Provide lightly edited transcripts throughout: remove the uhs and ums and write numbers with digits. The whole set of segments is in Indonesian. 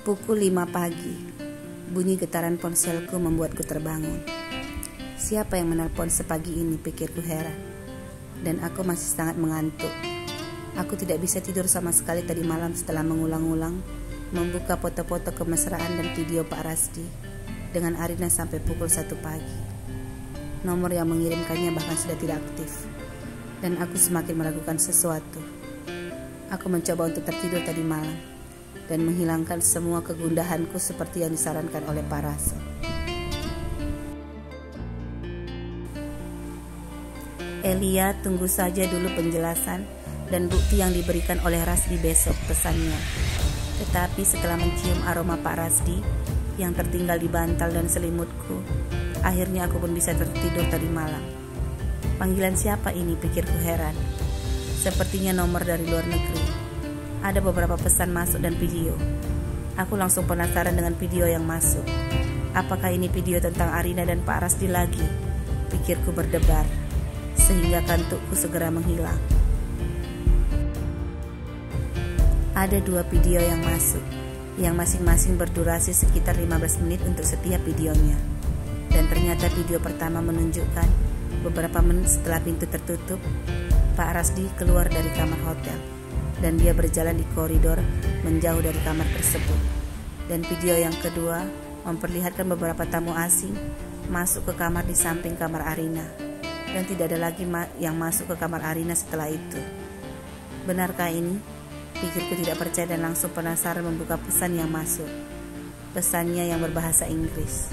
Pukul 5 pagi, bunyi getaran ponselku membuatku terbangun. Siapa yang menelpon sepagi ini, pikirku heran. Dan aku masih sangat mengantuk. Aku tidak bisa tidur sama sekali tadi malam setelah mengulang-ulang membuka foto-foto kemesraan dan video Pak Rasdi dengan Arina sampai pukul 1 pagi. Nomor yang mengirimkannya bahkan sudah tidak aktif. Dan aku semakin meragukan sesuatu. Aku mencoba untuk tertidur tadi malam dan menghilangkan semua kegundahanku seperti yang disarankan oleh Pak Rasa. Elia, tunggu saja dulu penjelasan dan bukti yang diberikan oleh Rasdi besok, pesannya. Tetapi setelah mencium aroma Pak Rasdi yang tertinggal di bantal dan selimutku, akhirnya aku pun bisa tertidur tadi malam. Panggilan siapa ini, pikirku heran. Sepertinya nomor dari luar negeri. Ada beberapa pesan masuk dan video. Aku langsung penasaran dengan video yang masuk. Apakah ini video tentang Arina dan Pak Rasdi lagi? Pikirku berdebar, sehingga kantukku segera menghilang. Ada 2 video yang masuk, yang masing-masing berdurasi sekitar 15 menit untuk setiap videonya. Dan ternyata video pertama menunjukkan beberapa menit setelah pintu tertutup, Pak Rasdi keluar dari kamar hotel. Dan dia berjalan di koridor menjauh dari kamar tersebut. Dan video yang kedua memperlihatkan beberapa tamu asing masuk ke kamar di samping kamar Arina. Dan tidak ada lagi yang masuk ke kamar Arina setelah itu. Benarkah ini? Pikirku tidak percaya dan langsung penasaran membuka pesan yang masuk. Pesannya yang berbahasa Inggris.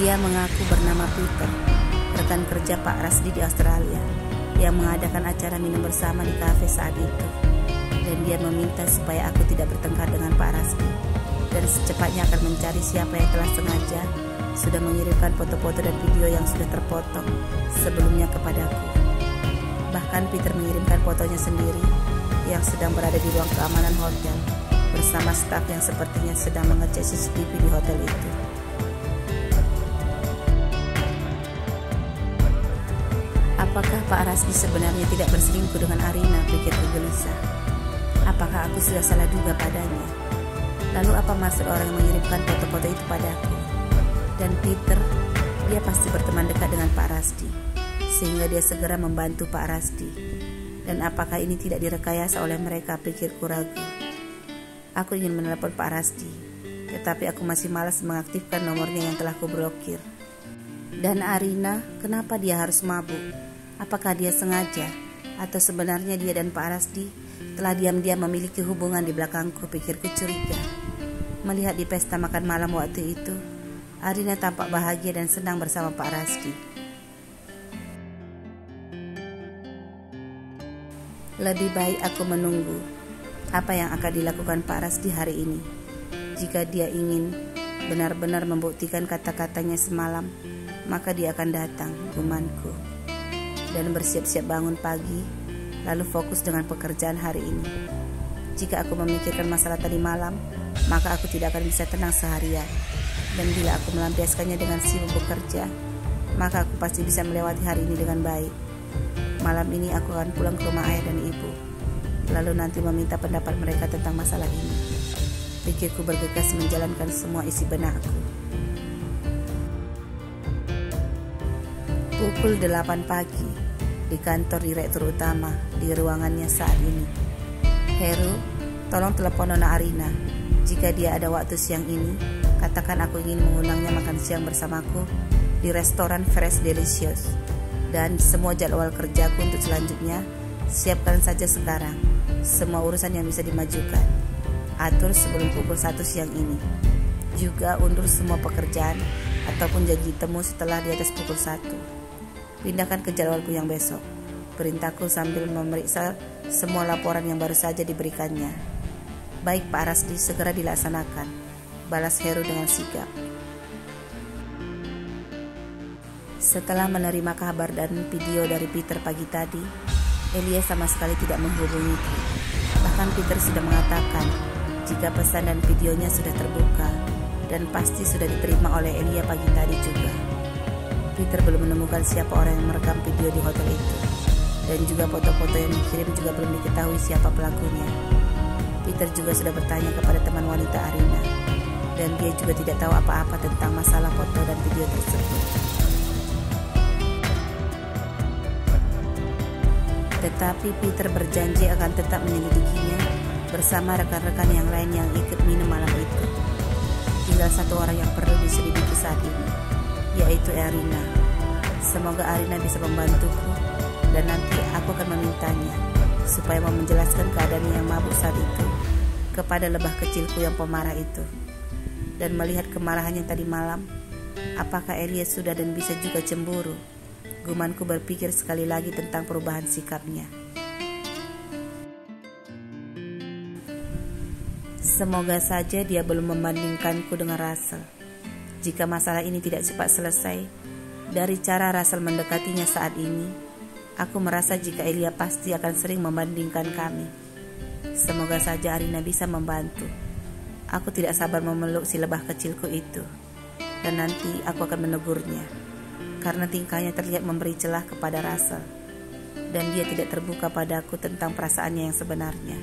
Dia mengaku bernama Peter, rekan kerja Pak Rasdi di Australia, yang mengadakan acara minum bersama di kafe saat itu. Dan dia meminta supaya aku tidak bertengkar dengan Pak Rasdi dan secepatnya akan mencari siapa yang telah sengaja sudah mengirimkan foto-foto dan video yang sudah terpotong sebelumnya kepadaku. Bahkan Peter mengirimkan fotonya sendiri yang sedang berada di ruang keamanan hotel bersama staf yang sepertinya sedang mengecek CCTV di hotel itu. Apakah Pak Rasdi sebenarnya tidak berselingkuh dengan Arina, pikirku gelisah. Apakah aku sudah salah duga padanya? Lalu apa maksud orang yang mengirimkan foto-foto itu padaku? Dan Peter, dia pasti berteman dekat dengan Pak Rasdi, sehingga dia segera membantu Pak Rasdi. Dan apakah ini tidak direkayasa oleh mereka, pikirku ragu. Aku ingin menelepon Pak Rasdi, tetapi aku masih malas mengaktifkan nomornya yang telah kublokir. Dan Arina, kenapa dia harus mabuk? Apakah dia sengaja? Atau sebenarnya dia dan Pak Rasdi telah diam-diam memiliki hubungan di belakangku, pikirku curiga. Melihat di pesta makan malam waktu itu, Arina tampak bahagia dan senang bersama Pak Rasdi. Lebih baik aku menunggu apa yang akan dilakukan Pak Rasdi hari ini. Jika dia ingin benar-benar membuktikan kata-katanya semalam, maka dia akan datang, gumanku. Dan bersiap-siap bangun pagi, lalu fokus dengan pekerjaan hari ini. Jika aku memikirkan masalah tadi malam, maka aku tidak akan bisa tenang seharian. Dan bila aku melampiaskannya dengan sibuk bekerja, maka aku pasti bisa melewati hari ini dengan baik. Malam ini aku akan pulang ke rumah ayah dan ibu, lalu nanti meminta pendapat mereka tentang masalah ini. Pikirku bergegas menjalankan semua isi benakku. Pukul 8 pagi, di kantor direktur utama, di ruangannya saat ini. Heru, tolong telepon Nona Arina. Jika dia ada waktu siang ini, katakan aku ingin mengundangnya makan siang bersamaku di restoran Fresh Delicious. Dan semua jadwal kerjaku untuk selanjutnya, siapkan saja sekarang. Semua urusan yang bisa dimajukan. Atur sebelum pukul 1 siang ini. Juga undur semua pekerjaan ataupun janji temu setelah di atas pukul 1. Pindahkan ke jadwalku yang besok. Perintahku sambil memeriksa semua laporan yang baru saja diberikannya. Baik Pak Rasdi, segera dilaksanakan, balas Heru dengan sigap. Setelah menerima kabar dan video dari Peter pagi tadi, Elia sama sekali tidak menghubungiku. Bahkan Peter sudah mengatakan jika pesan dan videonya sudah terbuka dan pasti sudah diterima oleh Elia pagi tadi juga. Peter belum menemukan siapa orang yang merekam video di hotel itu, dan juga foto-foto yang dikirim juga belum diketahui siapa pelakunya. Peter juga sudah bertanya kepada teman wanita Arina, dan dia juga tidak tahu apa-apa tentang masalah foto dan video tersebut. Tetapi Peter berjanji akan tetap menyelidikinya bersama rekan-rekan yang lain yang ikut minum malam itu. Tinggal satu orang yang perlu diselidiki saat ini, yaitu Arina. Semoga Arina bisa membantuku, dan nanti aku akan memintanya supaya mau menjelaskan keadaan yang mabuk saat itu kepada lebah kecilku yang pemarah itu. Dan melihat kemarahannya tadi malam, apakah Elia sudah dan bisa juga cemburu? Gumanku berpikir sekali lagi tentang perubahan sikapnya. Semoga saja dia belum membandingkanku dengan Russell. Jika masalah ini tidak cepat selesai, dari cara Russell mendekatinya saat ini, aku merasa jika Elia pasti akan sering membandingkan kami. Semoga saja Arina bisa membantu. Aku tidak sabar memeluk si lebah kecilku itu, dan nanti aku akan menegurnya, karena tingkahnya terlihat memberi celah kepada Russell, dan dia tidak terbuka padaku tentang perasaannya yang sebenarnya.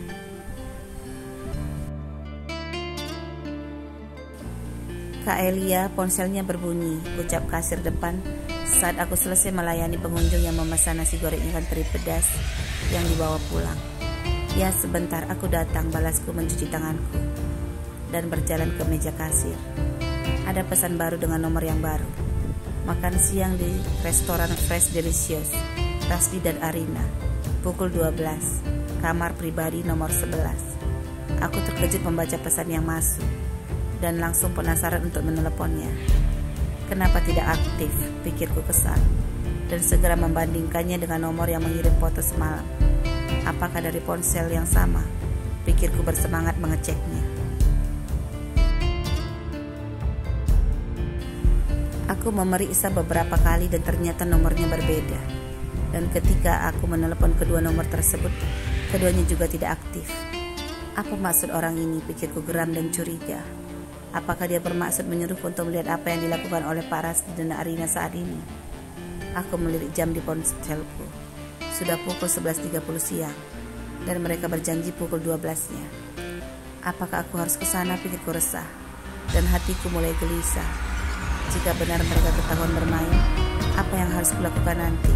Kak Elia, ponselnya berbunyi, ucap kasir depan saat aku selesai melayani pengunjung yang memesan nasi goreng ikan teri pedas yang dibawa pulang. Ya sebentar, aku datang, balasku mencuci tanganku dan berjalan ke meja kasir. Ada pesan baru dengan nomor yang baru. Makan siang di restoran Fresh Delicious, Rasdi dan Arina, pukul 12, kamar pribadi nomor 11. Aku terkejut membaca pesan yang masuk dan langsung penasaran untuk meneleponnya. Kenapa tidak aktif, pikirku kesal, dan segera membandingkannya dengan nomor yang mengirim foto semalam. Apakah dari ponsel yang sama? Pikirku bersemangat mengeceknya. Aku memeriksa beberapa kali dan ternyata nomornya berbeda. Dan ketika aku menelepon kedua nomor tersebut, keduanya juga tidak aktif. Apa maksud orang ini, pikirku geram dan curiga. Apakah dia bermaksud menyuruh untuk melihat apa yang dilakukan oleh Pak Rasdi dan Arina saat ini? Aku melirik jam di ponselku. Sudah pukul 11.30 siang, dan mereka berjanji pukul 12-nya. Apakah aku harus ke sana, pikirku resah, dan hatiku mulai gelisah. Jika benar mereka ketahuan bermain, apa yang harus kulakukan nanti?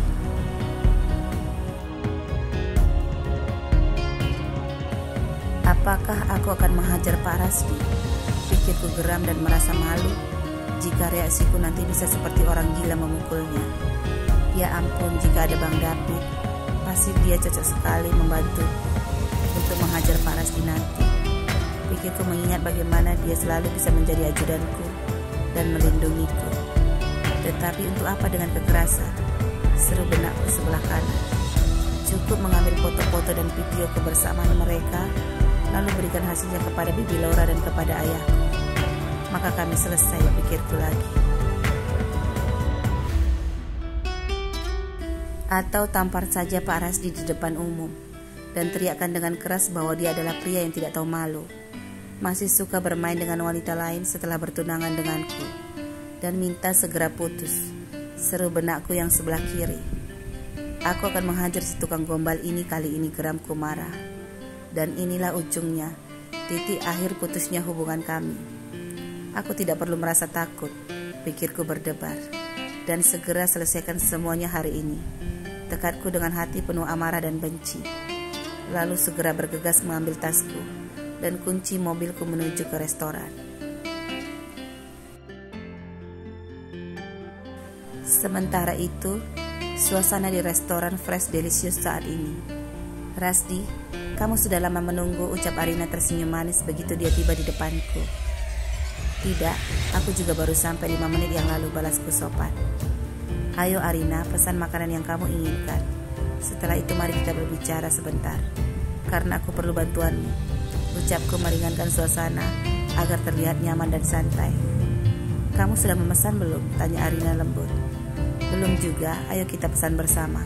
Apakah aku akan menghajar Pak Rasdi? Pikirku geram dan merasa malu jika reaksiku nanti bisa seperti orang gila memukulnya. Ya ampun, jika ada Bang David, pasti dia cocok sekali membantu untuk menghajar Pak Rasdi nanti. Pikirku mengingat bagaimana dia selalu bisa menjadi ajudanku dan melindungiku. Tetapi untuk apa dengan kekerasan? Seru benakku sebelah kanan. Cukup mengambil foto-foto dan video kebersamaan mereka, lalu berikan hasilnya kepada Bibi Laura dan kepada ayahku. Maka kami selesai, pikirku lagi. Atau tampar saja Pak Rasdi di depan umum dan teriakkan dengan keras bahwa dia adalah pria yang tidak tahu malu, masih suka bermain dengan wanita lain setelah bertunangan denganku, dan minta segera putus. Seru benakku yang sebelah kiri. Aku akan menghajar si tukang gombal ini, kali ini geramku marah. Dan inilah ujungnya, titik akhir putusnya hubungan kami. Aku tidak perlu merasa takut, pikirku berdebar, dan segera selesaikan semuanya hari ini. Tekadku dengan hati penuh amarah dan benci. Lalu segera bergegas mengambil tasku dan kunci mobilku menuju ke restoran. Sementara itu, suasana di restoran Fresh Delicious saat ini. Rasdi, Kamu sudah lama menunggu, ucap Arina tersenyum manis begitu dia tiba di depanku. Tidak, aku juga baru sampai 5 menit yang lalu, balasku sopan. Ayo Arina, pesan makanan yang kamu inginkan. Setelah itu mari kita berbicara sebentar, karena aku perlu bantuanmu, ucapku meringankan suasana agar terlihat nyaman dan santai. Kamu sudah memesan belum? Tanya Arina lembut. Belum juga, ayo kita pesan bersama,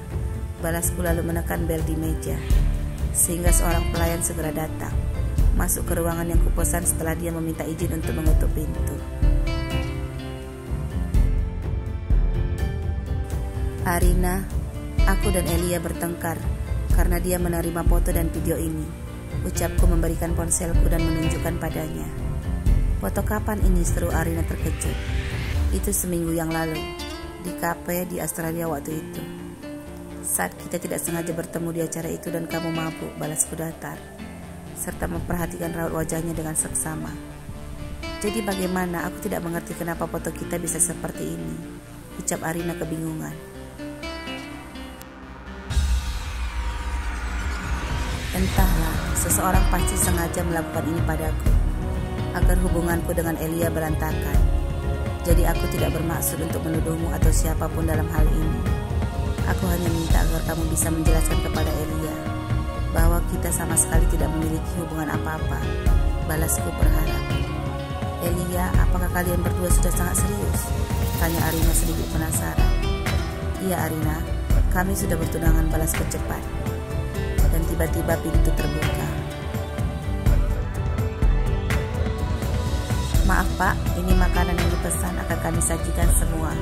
balasku lalu menekan bel di meja, sehingga seorang pelayan segera datang, masuk ke ruangan yang kupesan setelah dia meminta izin untuk mengetuk pintu. Arina, aku dan Elia bertengkar karena dia menerima foto dan video ini, ucapku memberikan ponselku dan menunjukkan padanya. Foto kapan ini? Seru Arina terkejut. Itu seminggu yang lalu, di kafe di Australia waktu itu. Saat kita tidak sengaja bertemu di acara itu dan kamu mabuk, balasku datar, serta memperhatikan raut wajahnya dengan seksama. Jadi bagaimana? Aku tidak mengerti kenapa foto kita bisa seperti ini, ucap Arina kebingungan. Entahlah, seseorang pasti sengaja melakukan ini padaku, agar hubunganku dengan Elia berantakan. Jadi aku tidak bermaksud untuk menuduhmu atau siapapun dalam hal ini. Aku hanya minta agar kamu bisa menjelaskan kepada Elia bahwa kita sama sekali tidak memiliki hubungan apa-apa, balasku berharap. Elia, apakah kalian berdua sudah sangat serius? Tanya Arina sedikit penasaran. Iya Arina, kami sudah bertunangan, balasku cepat. Dan tiba-tiba pintu terbuka. Maaf Pak, ini makanan yang dipesan akan kami sajikan semua,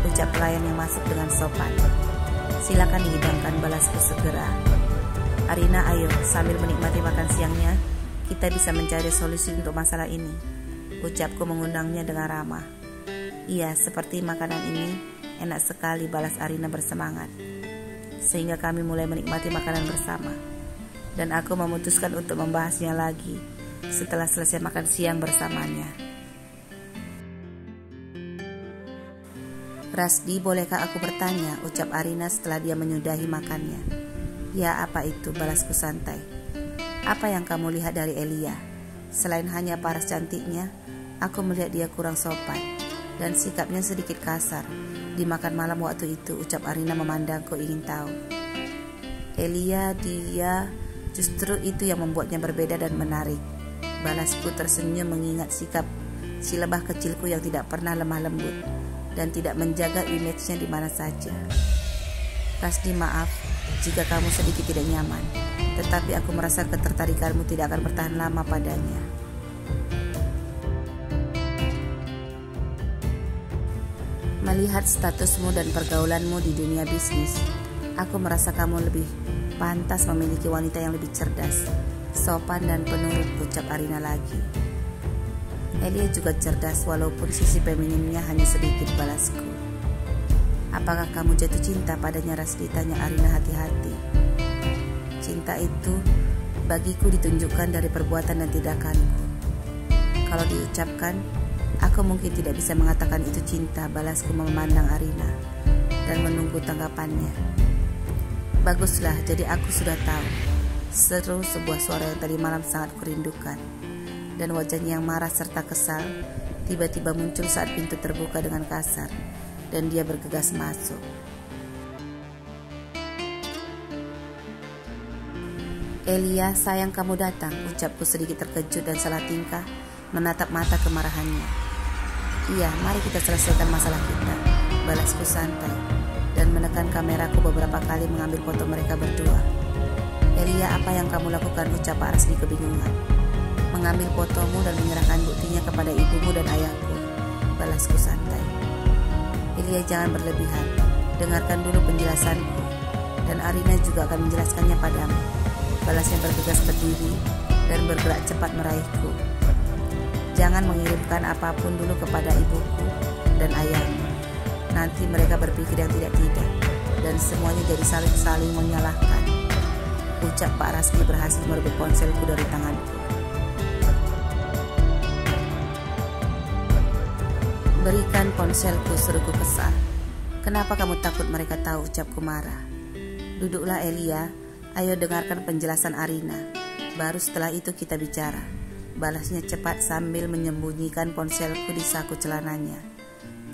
ucap pelayan yang masuk dengan sopan. Silakan dihidangkan, balasku segera. Arina, ayo, sambil menikmati makan siangnya, kita bisa mencari solusi untuk masalah ini, ucapku mengundangnya dengan ramah. Iya, seperti makanan ini enak sekali, balas Arina bersemangat. Sehingga kami mulai menikmati makanan bersama, dan aku memutuskan untuk membahasnya lagi setelah selesai makan siang bersamanya. Rasdi, bolehkah aku bertanya? Ucap Arina setelah dia menyudahi makannya. Ya, apa itu? Balasku santai. Apa yang kamu lihat dari Elia? Selain hanya paras cantiknya, aku melihat dia kurang sopan dan sikapnya sedikit kasar di makan malam waktu itu, ucap Arina memandangku ingin tahu. Elia, dia justru itu yang membuatnya berbeda dan menarik, balasku tersenyum mengingat sikap si lebah kecilku yang tidak pernah lemah lembut dan tidak menjaga image-nya di mana saja. Rasdi, maaf jika kamu sedikit tidak nyaman, tetapi aku merasa ketertarikanmu tidak akan bertahan lama padanya. Melihat statusmu dan pergaulanmu di dunia bisnis, aku merasa kamu lebih pantas memiliki wanita yang lebih cerdas, sopan dan penurut, ucap Arina lagi. Elia juga cerdas walaupun sisi femininnya hanya sedikit, balasku. Apakah kamu jatuh cinta padanya, Rasdi? Tanya Arina hati-hati. Cinta itu bagiku ditunjukkan dari perbuatan dan tindakanku. Kalau diucapkan, aku mungkin tidak bisa mengatakan itu cinta, balasku memandang Arina dan menunggu tanggapannya. Baguslah, jadi aku sudah tahu, seru sebuah suara yang tadi malam sangat kurindukan. Dan wajahnya yang marah serta kesal tiba-tiba muncul saat pintu terbuka dengan kasar dan dia bergegas masuk. Elia, sayang kamu datang, ucapku sedikit terkejut dan salah tingkah menatap mata kemarahannya. Iya, mari kita selesaikan masalah kita, balasku santai dan menekan kameraku beberapa kali mengambil foto mereka berdua. Elia, apa yang kamu lakukan? Ucap Rasdi kebingungan. Mengambil fotomu dan menyerahkan buktinya kepada ibumu dan ayahku, balasku santai. Elia, jangan berlebihan, dengarkan dulu penjelasanku, dan Arina juga akan menjelaskannya padamu, balasnya bergegas berdiri dan bergerak cepat meraihku. Jangan mengirimkan apapun dulu kepada ibuku dan ayahmu, nanti mereka berpikir yang tidak-tidak dan semuanya jadi saling menyalahkan, ucap Pak Rasdi berhasil merebut ponselku dari tanganku. Berikan ponselku, seruku kesal. Kenapa kamu takut mereka tahu? Ucapku marah. Duduklah Elia, Ayo dengarkan penjelasan Arina. Baru setelah itu kita bicara. Balasnya cepat sambil menyembunyikan ponselku di saku celananya.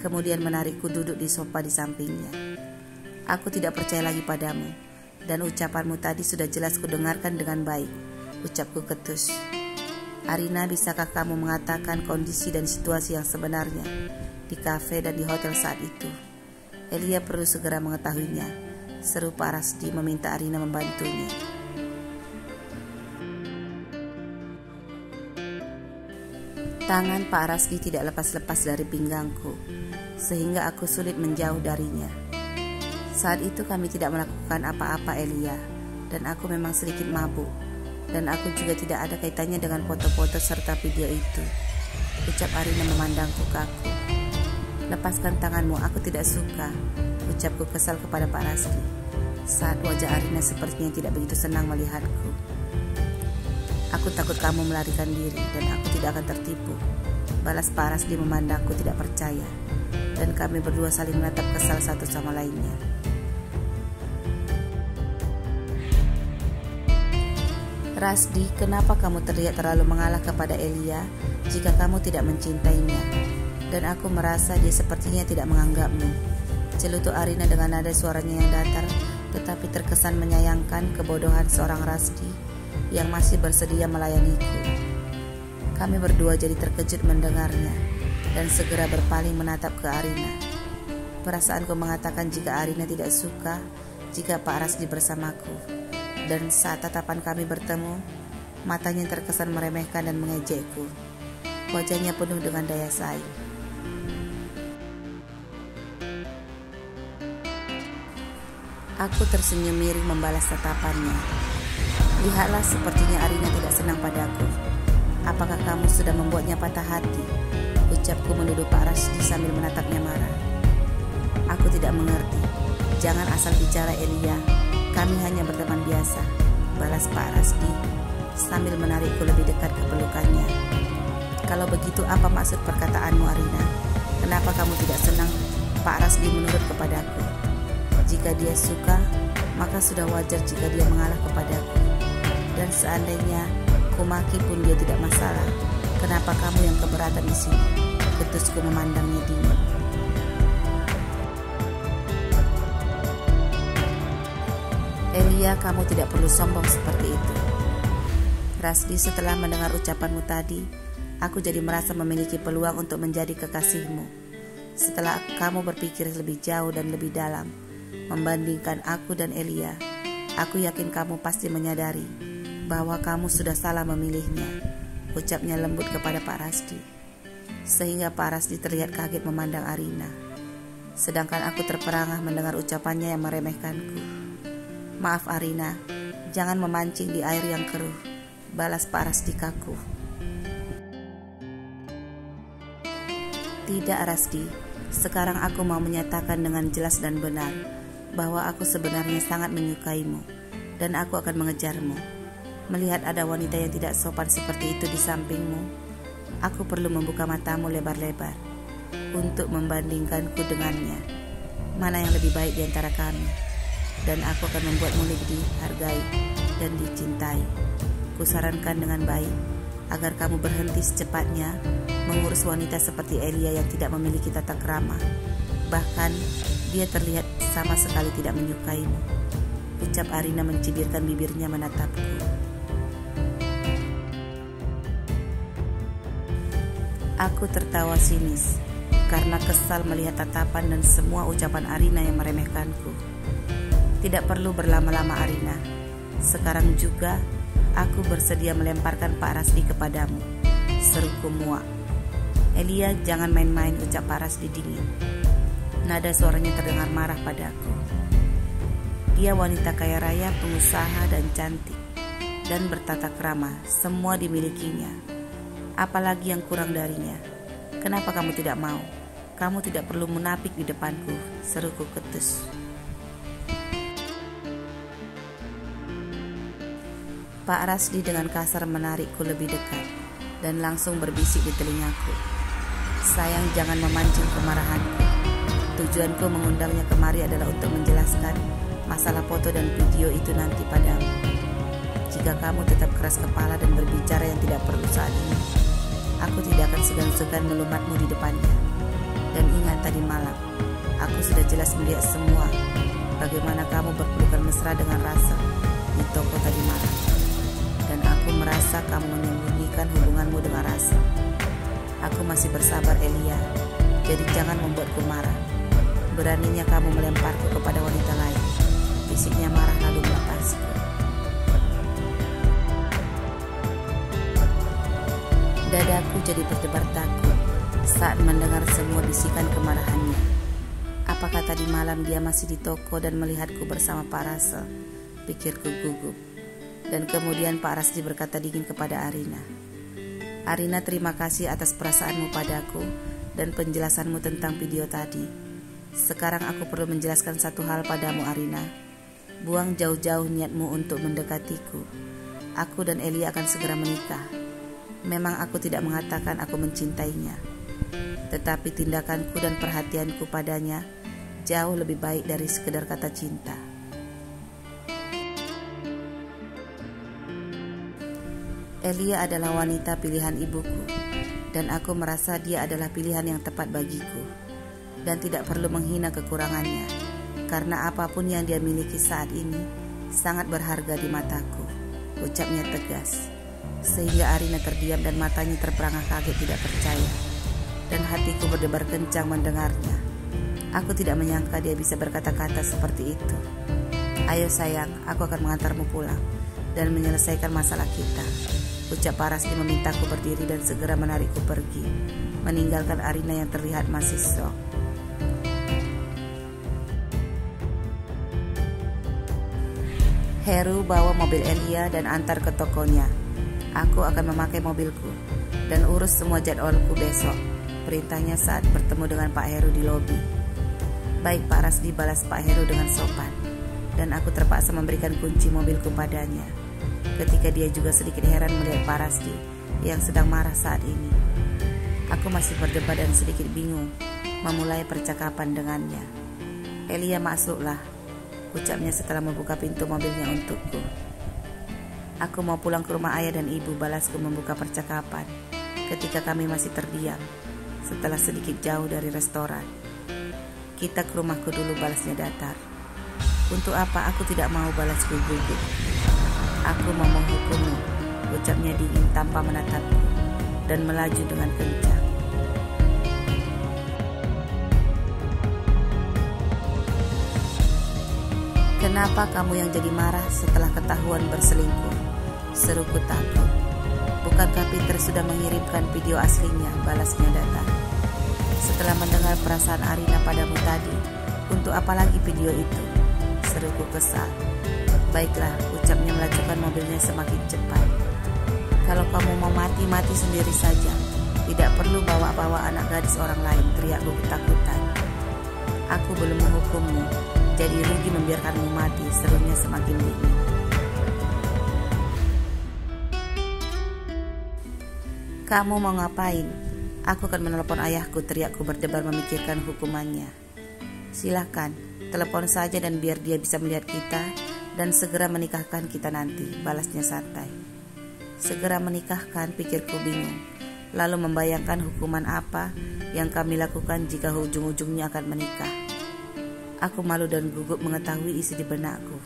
Kemudian menarikku duduk di sofa di sampingnya. Aku tidak percaya lagi padamu. Dan ucapanmu tadi sudah jelas kudengarkan dengan baik, ucapku ketus. Arina, bisakah kamu mengatakan kondisi dan situasi yang sebenarnya di kafe dan di hotel saat itu? Elia perlu segera mengetahuinya, seru Pak Rasdi meminta Arina membantunya. Tangan Pak Rasdi tidak lepas-lepas dari pinggangku, sehingga aku sulit menjauh darinya. Saat itu kami tidak melakukan apa-apa Elia, dan aku memang sedikit mabuk, dan aku juga tidak ada kaitannya dengan foto-foto serta video itu, ucap Arina memandangku kaku. Lepaskan tanganmu, aku tidak suka, ucapku kesal kepada Pak Rasdi, saat wajah Arina sepertinya tidak begitu senang melihatku. Aku takut kamu melarikan diri, dan aku tidak akan tertipu, balas Pak Rasdi memandangku tidak percaya, dan kami berdua saling menatap kesal satu sama lainnya. Rasdi, kenapa kamu terlihat terlalu mengalah kepada Elia jika kamu tidak mencintainya? Dan aku merasa dia sepertinya tidak menganggapmu, celutuk Arina dengan nada suaranya yang datar tetapi terkesan menyayangkan kebodohan seorang Rasdi yang masih bersedia melayaniku. Kami berdua jadi terkejut mendengarnya dan segera berpaling menatap ke Arina. Perasaanku mengatakan jika Arina tidak suka jika Pak Rasdi bersamaku. Dan saat tatapan kami bertemu, matanya terkesan meremehkan dan mengejekku. Wajahnya penuh dengan daya saing. Aku tersenyum miring membalas tatapannya. Lihatlah, sepertinya Arina tidak senang padaku. Apakah kamu sudah membuatnya patah hati? Ucapku menuduh Pak Rasdi sambil menatapnya marah. Aku tidak mengerti. Jangan asal bicara Elia. Kami hanya berteman biasa, balas Pak Rasdi sambil menarikku lebih dekat ke pelukannya. Kalau begitu, apa maksud perkataanmu Arina? Kenapa kamu tidak senang Pak Rasdi menurut kepadaku? Jika dia suka, maka sudah wajar jika dia mengalah kepadaku. Dan seandainya kumaki pun dia tidak masalah. Kenapa kamu yang keberatan di sini? Ketusku memandangnya dingin. Elia, kamu tidak perlu sombong seperti itu. Rasdi, setelah mendengar ucapanmu tadi, aku jadi merasa memiliki peluang untuk menjadi kekasihmu. Setelah kamu berpikir lebih jauh dan lebih dalam, membandingkan aku dan Elia, aku yakin kamu pasti menyadari bahwa kamu sudah salah memilihnya, ucapnya lembut kepada Pak Rasdi. Sehingga Pak Rasdi terlihat kaget memandang Arina. Sedangkan aku terperangah mendengar ucapannya yang meremehkanku. Maaf Arina, jangan memancing di air yang keruh, balas Pak Rasdi kaku. Tidak Rasdi, sekarang aku mau menyatakan dengan jelas dan benar bahwa aku sebenarnya sangat menyukaimu dan aku akan mengejarmu. Melihat ada wanita yang tidak sopan seperti itu di sampingmu, aku perlu membuka matamu lebar-lebar untuk membandingkanku dengannya. Mana yang lebih baik di antara kami? Dan aku akan membuatmu lebih dihargai dan dicintai. Kusarankan dengan baik agar kamu berhenti secepatnya mengurus wanita seperti Elia yang tidak memiliki tata krama. Bahkan dia terlihat sama sekali tidak menyukaimu, ucap Arina mencibirkan bibirnya menatapku. Aku tertawa sinis karena kesal melihat tatapan dan semua ucapan Arina yang meremehkanku. Tidak perlu berlama-lama Arina. Sekarang juga aku bersedia melemparkan Pak Rasdi kepadamu, seruku muak. Elia, jangan main-main, ucap Pak Rasdi dingin. Nada suaranya terdengar marah padaku. Dia wanita kaya raya, pengusaha dan cantik, dan bertata krama, semua dimilikinya. Apalagi yang kurang darinya? Kenapa kamu tidak mau? Kamu tidak perlu munafik di depanku, seruku ketus. Pak Rasdi dengan kasar menarikku lebih dekat dan langsung berbisik di telingaku. Sayang, jangan memancing kemarahanku. Tujuanku mengundangnya kemari adalah untuk menjelaskan masalah foto dan video itu nanti padamu. Jika kamu tetap keras kepala dan berbicara yang tidak perlu saat ini, aku tidak akan segan-segan melumatmu di depannya. Dan ingat tadi malam, aku sudah jelas melihat semua bagaimana kamu berpelukan mesra dengan Rasa di toko tadi malam. Dan aku merasa kamu menyembunyikan hubunganmu dengan Rasa. Aku masih bersabar, Elia, jadi jangan membuatku marah. Beraninya kamu melemparku kepada wanita lain, bisiknya marah lalu melepasku. Dadaku jadi berdebar takut saat mendengar semua bisikan kemarahannya. Apakah tadi malam dia masih di toko dan melihatku bersama Pak Rasa? Pikirku gugup. Dan kemudian Pak Rasdi berkata dingin kepada Arina, "Arina, terima kasih atas perasaanmu padaku dan penjelasanmu tentang video tadi. Sekarang aku perlu menjelaskan satu hal padamu, Arina. Buang jauh-jauh niatmu untuk mendekatiku. Aku dan Eli akan segera menikah. Memang aku tidak mengatakan aku mencintainya, tetapi tindakanku dan perhatianku padanya jauh lebih baik dari sekedar kata cinta. Elia adalah wanita pilihan ibuku, dan aku merasa dia adalah pilihan yang tepat bagiku, dan tidak perlu menghina kekurangannya, karena apapun yang dia miliki saat ini sangat berharga di mataku," ucapnya tegas. Sehingga Arina terdiam dan matanya terperangah kaget tidak percaya, dan hatiku berdebar kencang mendengarnya. Aku tidak menyangka dia bisa berkata-kata seperti itu. "Ayo sayang, aku akan mengantarmu pulang dan menyelesaikan masalah kita," ucap Pak Rasdi memintaku berdiri dan segera menarikku pergi, meninggalkan Arina yang terlihat masih shock. Heru bawa mobil Elia dan antar ke tokonya. "Aku akan memakai mobilku dan urus semua jadwalku besok," perintahnya saat bertemu dengan Pak Heru di lobi. "Baik Pak Rasdi," balas Pak Heru dengan sopan, dan aku terpaksa memberikan kunci mobilku padanya. Ketika dia juga sedikit heran melihat Pak Rasdi yang sedang marah saat ini. Aku masih berdebat dan sedikit bingung memulai percakapan dengannya. "Elia, masuklah," ucapnya setelah membuka pintu mobilnya untukku. "Aku mau pulang ke rumah ayah dan ibu," balasku membuka percakapan ketika kami masih terdiam setelah sedikit jauh dari restoran. "Kita ke rumahku dulu," balasnya datar. "Untuk apa?" "Aku tidak mau," balasku gugup. "Aku mau menghukummu," ucapnya dingin tanpa menatapku dan melaju dengan kencang. "Kenapa kamu yang jadi marah setelah ketahuan berselingkuh?" seruku takut. "Bukankah Peter sudah mengirimkan video aslinya?" balasnya datar. "Setelah mendengar perasaan Arina padamu tadi, untuk apa lagi video itu?" seruku kesal. "Baiklah," ucapnya melajukan mobilnya semakin cepat. "Kalau kamu mau mati, mati sendiri saja. Tidak perlu bawa-bawa anak gadis orang lain," teriakku ketakutan. "Aku belum menghukummu, jadi rugi membiarkanmu mati," serunya semakin dingin. "Kamu mau ngapain?" "Aku akan menelepon ayahku," teriakku berdebar memikirkan hukumannya. "Silahkan, telepon saja dan biar dia bisa melihat kita dan segera menikahkan kita nanti," balasnya santai. Segera menikahkan, pikirku bingung, lalu membayangkan hukuman apa yang kami lakukan jika ujung-ujungnya akan menikah. Aku malu dan gugup mengetahui isi di benakku.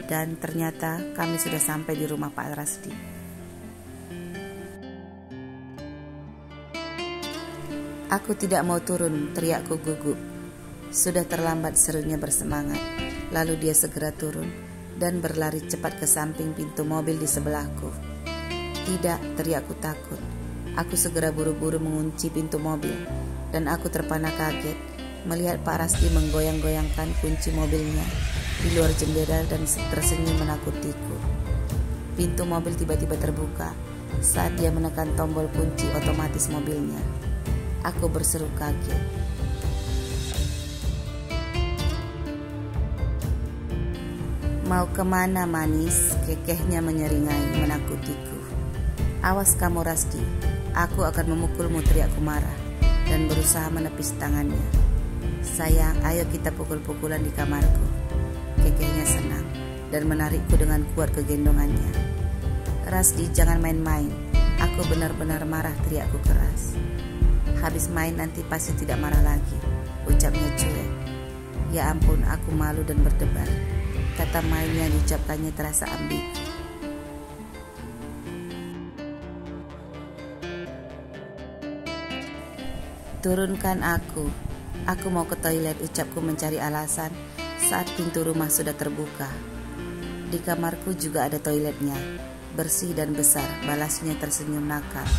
Dan ternyata kami sudah sampai di rumah Pak Rasdi. "Aku tidak mau turun," teriakku gugup. "Sudah terlambat," serunya bersemangat. Lalu dia segera turun dan berlari cepat ke samping pintu mobil di sebelahku. "Tidak," teriakku takut. Aku segera buru-buru mengunci pintu mobil dan aku terpana kaget melihat Pak Rasdi menggoyang-goyangkan kunci mobilnya di luar jendela dan tersenyum menakutiku. Pintu mobil tiba-tiba terbuka saat dia menekan tombol kunci otomatis mobilnya. Aku berseru kaget. "Mau kemana manis?" kekehnya menyeringai menakutiku. "Awas kamu Rasdi, aku akan memukulmu," teriakku marah dan berusaha menepis tangannya. "Sayang, ayo kita pukul-pukulan di kamarku. kekehnya senang dan menarikku dengan kuat ke gendongannya. "Rasdi, jangan main-main. Aku benar-benar marah," teriakku keras. "Habis main nanti pasti tidak marah lagi," ucapnya cuek. Ya ampun, aku malu dan berdebar. Kata main yang diucapkannya terasa ambigu. "Turunkan aku. Aku mau ke toilet," ucapku mencari alasan saat pintu rumah sudah terbuka. "Di kamarku juga ada toiletnya, bersih dan besar," balasnya tersenyum nakal.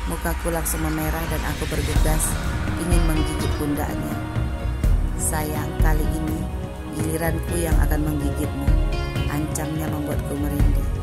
Mukaku langsung memerah dan aku bergegas ingin menggigit pundaknya. "Sayang, kali ini giliranku yang akan menggigitmu," ancamnya membuatku merinding.